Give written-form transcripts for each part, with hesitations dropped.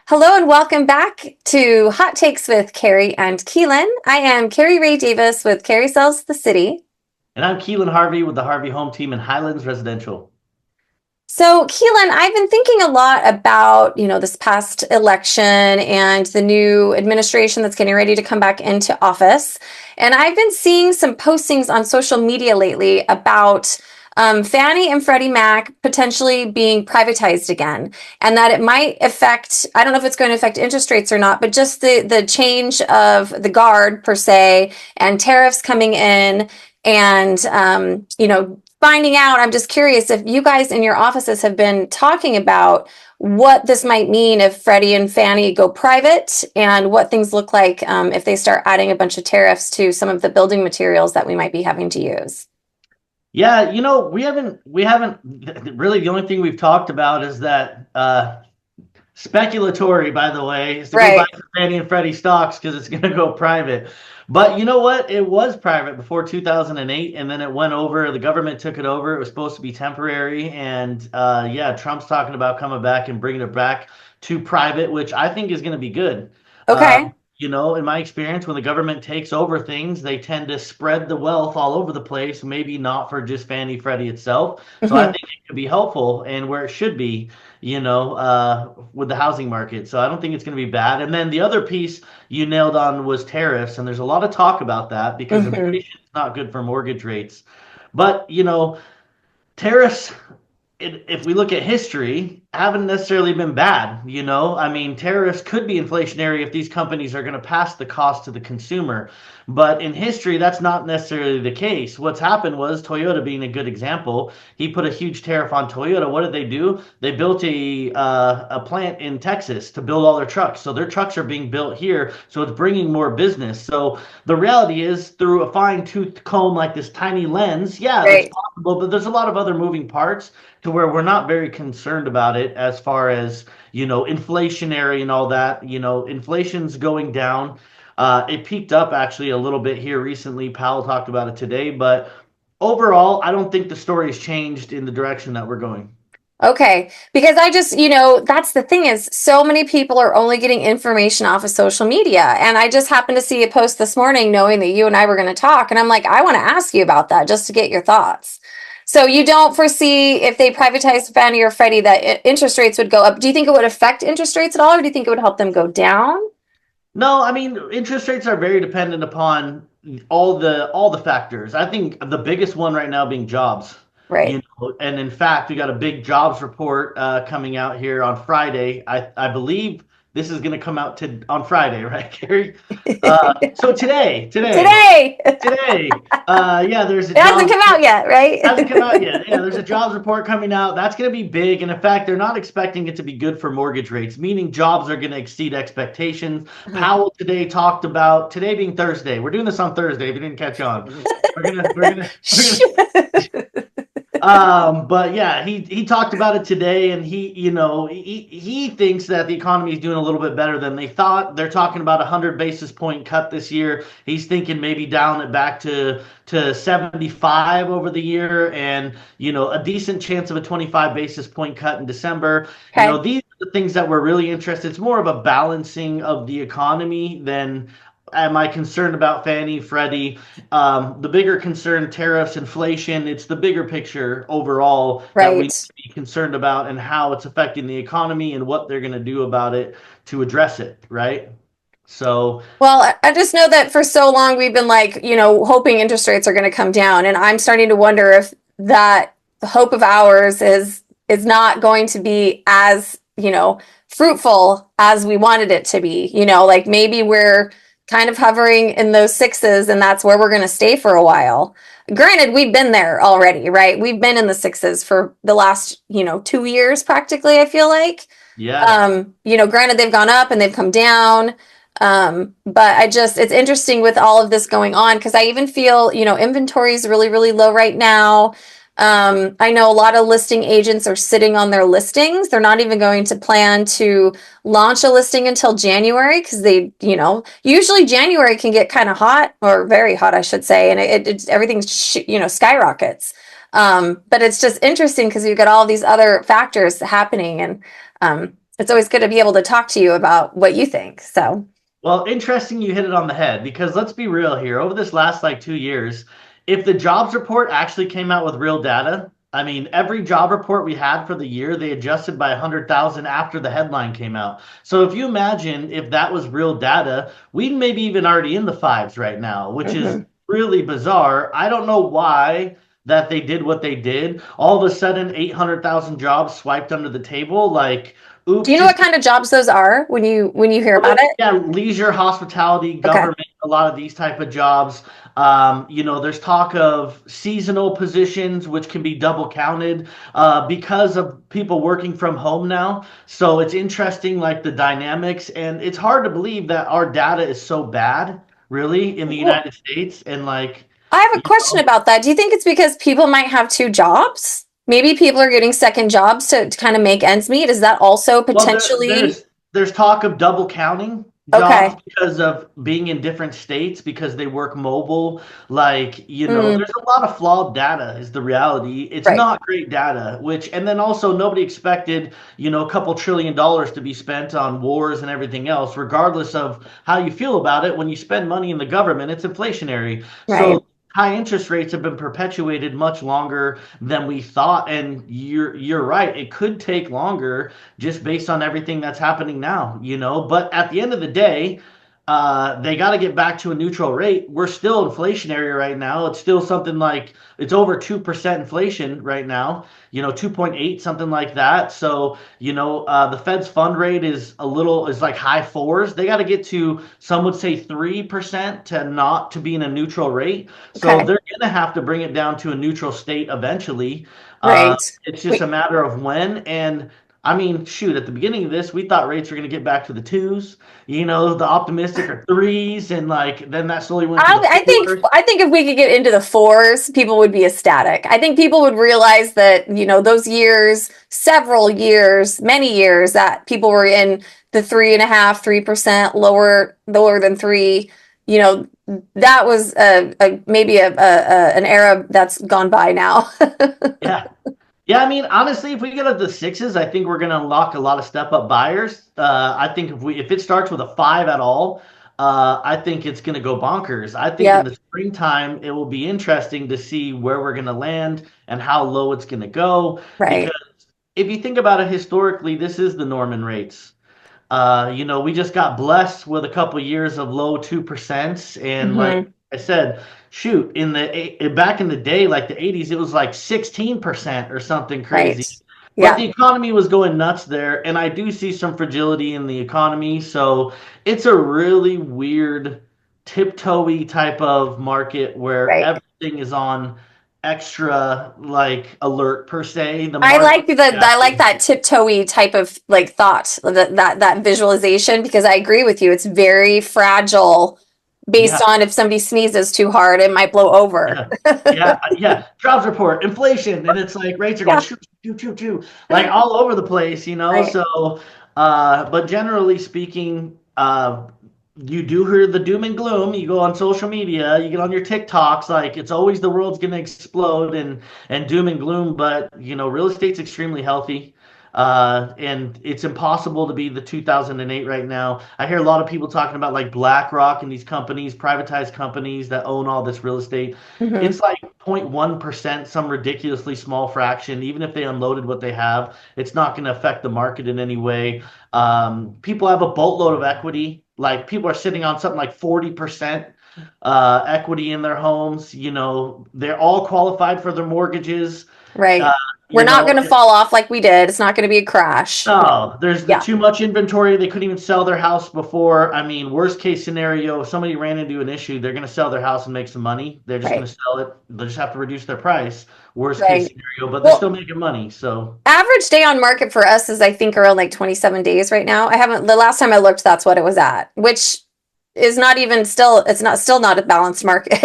Hello and welcome back to Hot Takes with Kari and Keelan. I am Kari Rae Davis with Kari Sells the City. And I'm Keelan Harvey with the Harvey Home Team in Highlands Residential. So, Keelan, I've been thinking a lot about, this past election and the new administration that's getting ready to come back into office. And I've been seeing some postings on social media lately about Fannie and Freddie Mac potentially being privatized again, and that it might affect, I don't know if it's going to affect interest rates or not, but just the change of the guard per se and tariffs coming in and, finding out. I'm just curious if you guys in your offices have been talking about what this might mean if Freddie and Fannie go private and what things look like if they start adding a bunch of tariffs to some of the building materials that we might be having to use. Yeah, we haven't really. The only thing we've talked about is that speculatory, by the way, is to go buy Right. some Fannie and Freddie stocks because it's going to go private. But you know what? It was private before 2008, and then it went over. The government took it over. It was supposed to be temporary, and yeah, Trump's talking about coming back and bringing it back to private, which I think is going to be good. Okay. In my experience, when the government takes over things, they tend to spread the wealth all over the place, maybe not for just Fannie Freddie itself. So I Hmm. think it could be helpful and where it should be, with the housing market. So I don't think it's going to be bad. And then the other piece you nailed on was tariffs. And there's a lot of talk about that because Hmm. inflation is not good for mortgage rates. But, tariffs, if we look at history, haven't necessarily been bad. I mean, tariffs could be inflationary if these companies are going to pass the cost to the consumer. But in history, that's not necessarily the case. What's happened was Toyota being a good example. He put a huge tariff on Toyota. What did they do? They built a plant in Texas to build all their trucks. So their trucks are being built here. So it's bringing more business. So the reality is, through a fine tooth comb like this tiny lens, yeah, that's Right. possible. But there's a lot of other moving parts to where we're not very concerned about it as far as, inflationary and all that. Inflation's going down. It peaked up actually a little bit here recently. Powell talked about it today, but overall, I don't think the story has changed in the direction that we're going. Okay. Because I just, that's the thing is so many people are only getting information off of social media. And I just happened to see a post this morning knowing that you and I were going to talk. And I'm like, I want to ask you about that just to get your thoughts. So you don't foresee if they privatize Fannie or Freddie that interest rates would go up. Do you think it would affect interest rates at all, or do you think it would help them go down? No, I mean, interest rates are very dependent upon all the factors. I think the biggest one right now being jobs. Right. And in fact, we got a big jobs report coming out here on Friday. I believe this is going to come out on Friday, right, Gary? So today, Today. It today, yeah, there's a hasn't jobs come out yet, right? hasn't come out yet. Yeah, there's a jobs report coming out. That's going to be big. And in fact, they're not expecting it to be good for mortgage rates, meaning jobs are going to exceed expectations. Powell today talked about today being Thursday. We're doing this on Thursday. If you didn't catch on, we're gonna but yeah, he talked about it today, and he thinks that the economy is doing a little bit better than they thought. They're talking about a 100 basis point cut this year. He's thinking maybe down it back to 75 over the year, and a decent chance of a 25 basis point cut in December. Okay. These are the things that we're really interested. It's more of a balancing of the economy than. Am I concerned about Fannie, Freddie? The bigger concern, tariffs, inflation, it's the bigger picture overall that we need Right. to be concerned about and how it's affecting the economy and what they're going to do about it to address it, right? So, Well, I just know that for so long we've been like, hoping interest rates are going to come down, and I'm starting to wonder if that hope of ours is not going to be as, fruitful as we wanted it to be. Like maybe we're kind of hovering in those sixes and that's where we're going to stay for a while. Granted, we've been there already, right? We've been in the sixes for the last, 2 years practically, I feel like. yeah. Granted, they've gone up and they've come down. But it's interesting with all of this going on because I even feel, inventory is really, really low right now. I know a lot of listing agents are sitting on their listings. They're not even going to plan to launch a listing until January because usually January can get kind of hot or very hot, I should say, and everything, skyrockets. But it's just interesting because you've got all these other factors happening, and it's always good to be able to talk to you about what you think. So, Well, interesting you hit it on the head because let's be real here. Over this last like 2 years, if the jobs report actually came out with real data, I mean, every job report we had for the year, they adjusted by 100,000 after the headline came out. So if you imagine if that was real data, we'd maybe even already in the fives right now, which is mhm. really bizarre. I don't know why that they did what they did. All of a sudden, 800,000 jobs swiped under the table. Like, Do oops, you know what just kind of jobs those are when you hear about it? yeah, leisure, hospitality, Okay. government, a lot of these type of jobs. There's talk of seasonal positions, which can be double counted because of people working from home now. So it's interesting, like the dynamics, and it's hard to believe that our data is so bad, really, in the Well, United States. And like, I have a you question know, about that. Do you think it's because people might have two jobs? Maybe people are getting second jobs to kind of make ends meet. Is that also well, potentially there's talk of double counting jobs okay? because of being in different states because they work mobile. Like, Mm, there's a lot of flawed data is the reality. It's right, not great data, which and then also nobody expected, a couple $1 trillion to be spent on wars and everything else, regardless of how you feel about it. When you spend money in the government, it's inflationary. right. So high interest rates have been perpetuated much longer than we thought. And you're right. It could take longer just based on everything that's happening now. But at the end of the day, they got to get back to a neutral rate. We're still inflationary right now. It's still something like it's over 2% inflation right now, 2.8, something like that. So, the Fed's fund rate is like high fours. They got to get to, some would say 3% to be in a neutral rate. So Okay, they're going to have to bring it down to a neutral state eventually. right. It's just a We matter of when. And I mean, shoot, at the beginning of this, we thought rates were going to get back to the twos. The optimistic are threes, and like then that slowly went to the fours. I think if we could get into the fours, people would be ecstatic. I think people would realize that, those years, several years, many years that people were in the 3.5, 3% lower than three, you know, that was maybe an era that's gone by now. Yeah. Yeah, I mean, honestly, if we get up to sixes, I think we're going to unlock a lot of step up buyers. I think if it starts with a five at all, I think it's going to go bonkers. I think in Yep, the springtime, it will be interesting to see where we're going to land and how low it's going to go. Because right. if you think about it historically, this is the Norman rates. We just got blessed with a couple years of low 2%. And like Hmm. I said, shoot, back in the day, like the 80s, it was like 16% or something Right. crazy. But Yeah, the economy was going nuts there, and I do see some fragility in the economy. So it's a really weird, tiptoey type of market where right. everything is on extra like alert per se. The I market like that. I like reacting. that tiptoey type of like thought, that visualization, because I agree with you. It's very fragile based Yeah. on if somebody sneezes too hard, it might blow over. Yeah. Yeah, yeah. Jobs report, inflation, and it's like rates are going Yeah, shoo, shoo, shoo, shoo, like all over the place. right. So, but generally speaking, you do hear the doom and gloom. You go on social media, you get on your TikToks, like it's always the world's going to explode and doom and gloom. But real estate's extremely healthy. And it's impossible to be the 2008 right now. I hear a lot of people talking about like BlackRock and these companies, privatized companies that own all this real estate. Hmm. It's like 0.1%, some ridiculously small fraction. Even if they unloaded what they have, it's not going to affect the market in any way. People have a boatload of equity. Like people are sitting on something like 40% equity in their homes. They're all qualified for their mortgages. Uh, Right. We're you not know, going to fall off like we did. It's not going to be a crash. no, there's the Yeah. too much inventory. They couldn't even sell their house before. I mean, worst case scenario, if somebody ran into an issue, they're going to sell their house and make some money. They're just going Right. to sell it. They'll just have to reduce their price. Worst case Right. scenario, but they're still Well, making money. So, average day on market for us is, I think, around like 27 days right now. I haven't, the last time I looked, that's what it was at, which is not even still, it's not still not a balanced market.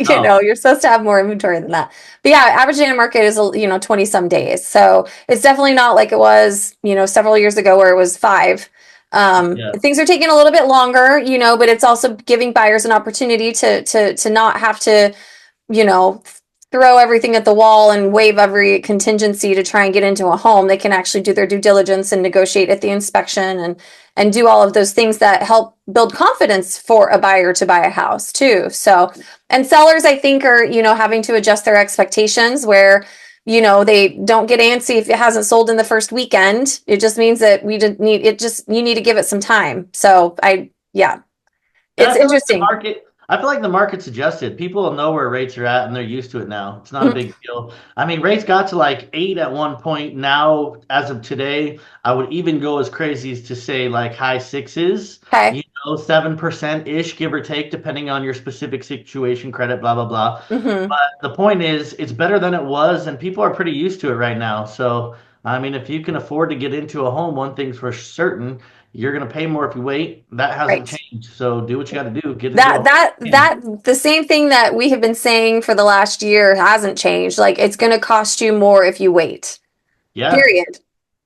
no, You're supposed to have more inventory than that. But yeah, average day on market is, 20 some days. So it's definitely not like it was, several years ago where it was five. yeah, Things are taking a little bit longer, but it's also giving buyers an opportunity to not have to, you know, throw everything at the wall and waive every contingency to try and get into a home. They can actually do their due diligence and negotiate at the inspection and do all of those things that help build confidence for a buyer to buy a house too. So, and sellers, I think, are, having to adjust their expectations where, they don't get antsy if it hasn't sold in the first weekend. It just means that you need to give it some time. So yeah, Yeah, it's I feel like the interesting. market. I feel like the market's adjusted. People know where rates are at, and they're used to it now. It's not a big deal. I mean, rates got to like 8 at one point. Now, as of today, I would even go as crazy as to say like high sixes. Okay. You know, 7% ish, give or take, depending on your specific situation, credit, blah blah blah. Hmm. But the point is, it's better than it was, and people are pretty used to it right now. So, I mean, if you can afford to get into a home, one thing's for certain. You're going to pay more if you wait. That hasn't Right. changed. So do what you got to do. Get into That a that home. that the same thing that we have been saying for the last year hasn't changed. Like it's going to cost you more if you wait. Yeah. Period.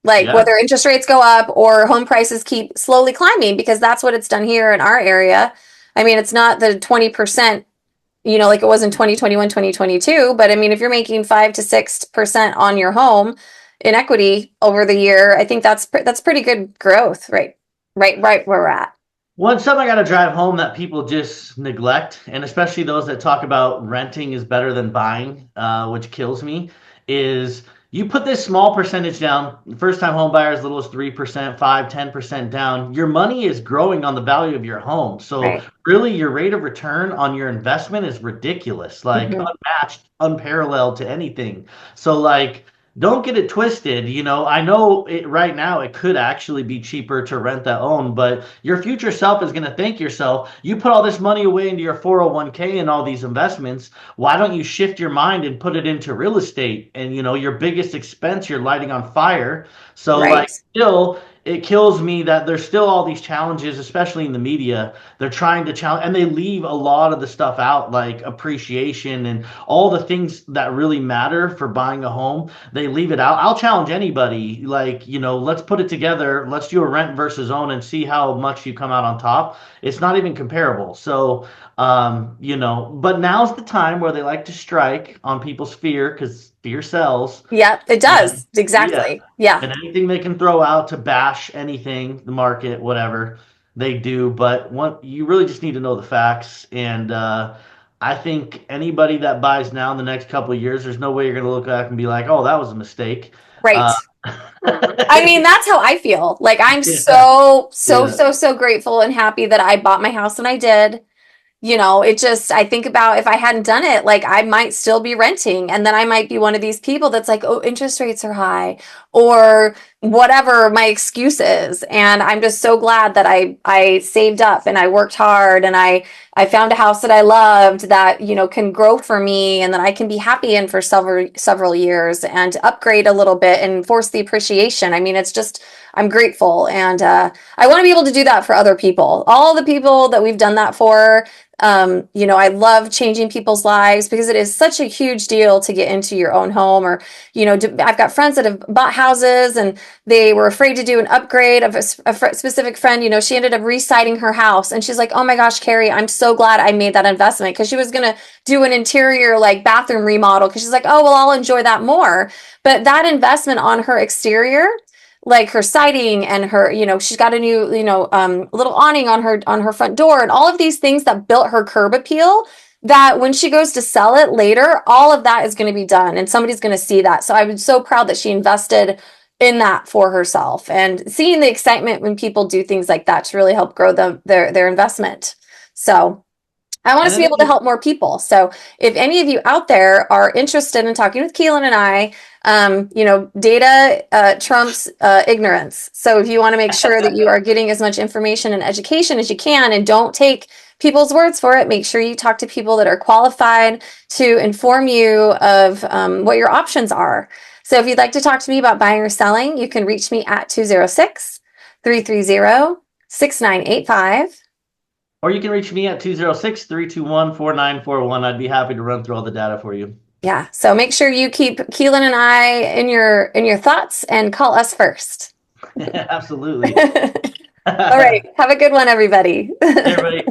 Like Yeah. whether interest rates go up or home prices keep slowly climbing because that's what it's done here in our area. I mean, it's not the 20%, like it was in 2021, 2022, but I mean, if you're making 5 to 6% on your home in equity over the year, I think that's pretty good growth, right? Right where we're at. One something I got to drive home that people just neglect, and especially those that talk about renting is better than buying, which kills me, is you put this small percentage down, first time home buyer as little as 3%, 5, 10% down. Your money is growing on the value of your home. So Right. really your rate of return on your investment is ridiculous, like Hmm. unmatched, unparalleled to anything. So like don't get it twisted. I know it right now it could actually be cheaper to rent than own, but your future self is going to thank yourself. You put all this money away into your 401k and all these investments. Why don't you shift your mind and put it into real estate? And your biggest expense you're lighting on fire. So Right. like still it kills me that there's still all these challenges, especially in the media. They're trying to challenge and they leave a lot of the stuff out, like appreciation and all the things that really matter for buying a home. They leave it out. I'll challenge anybody, like, let's put it together. Let's do a rent versus own and see how much you come out on top. It's not even comparable. So, but now's the time where they like to strike on people's fear because fear sells. Yeah, it And does. yeah, Exactly. Yeah. and anything they can throw out to bash anything, the market, whatever, they do. But you really just need to know the facts. And I think anybody that buys now in the next couple of years, there's no way you're going to look back and be like, "Oh, that was a mistake." Right. Uh, I mean, that's how I feel. Like I'm yeah, so, so, yeah. so, so grateful and happy that I bought my house when I did. I think about if I hadn't done it, like I might still be renting. And then I might be one of these people that's like, oh, interest rates are high or whatever my excuse is. And I'm just so glad that I saved up and I worked hard and I found a house that I loved that, can grow for me and that I can be happy in for several years and upgrade a little bit and force the appreciation. I mean, it's just, I'm grateful. And I want to be able to do that for other people. All the people that we've done that for, I love changing people's lives because it is such a huge deal to get into your own home or, I've got friends that have bought houses and they were afraid to do an upgrade of a specific friend, she ended up residing her house and she's like, oh my gosh, Kari, I'm so glad I made that investment because she was going to do an interior like bathroom remodel because she's like, oh, well, I'll enjoy that more. But that investment on her exterior, like her siding and her, she's got a new, little awning on her front door and all of these things that built her curb appeal that when she goes to sell it later, all of that is going to be done and somebody's going to see that. So I'm so proud that she invested in that for herself and seeing the excitement when people do things like that to really help grow their investment. So I want And us to be then able to help more people. So if any of you out there are interested in talking with Keelan and I, data trumps ignorance. So if you want to make sure that you are getting as much information and education as you can and don't take people's words for it, make sure you talk to people that are qualified to inform you of what your options are. So if you'd like to talk to me about buying or selling, you can reach me at 206-330-6985. Or you can reach me at 206-321-4941. I'd be happy to run through all the data for you. Yeah. So make sure you keep Keelan and I in your thoughts and call us first. Absolutely. All right. Have a good one, everybody. Everybody.